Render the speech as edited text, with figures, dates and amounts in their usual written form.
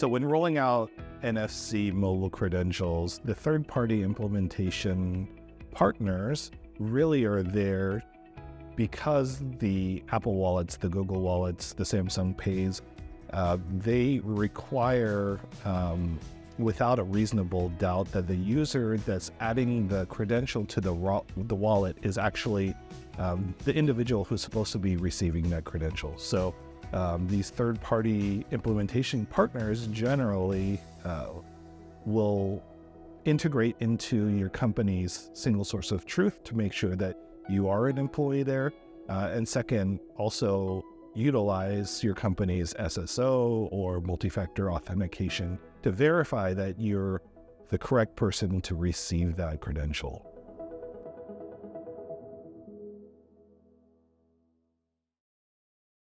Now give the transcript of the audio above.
So when rolling out NFC mobile credentials, the third-party implementation partners really are there because the Apple wallets, the Google wallets, the Samsung Pays, they require, without a reasonable doubt, that the user that's adding the credential to the wallet is actually the individual who's supposed to be receiving that credential. So these third-party implementation partners generally will integrate into your company's single source of truth to make sure that you are an employee there. And second, also utilize your company's SSO or multi-factor authentication to verify that you're the correct person to receive that credential.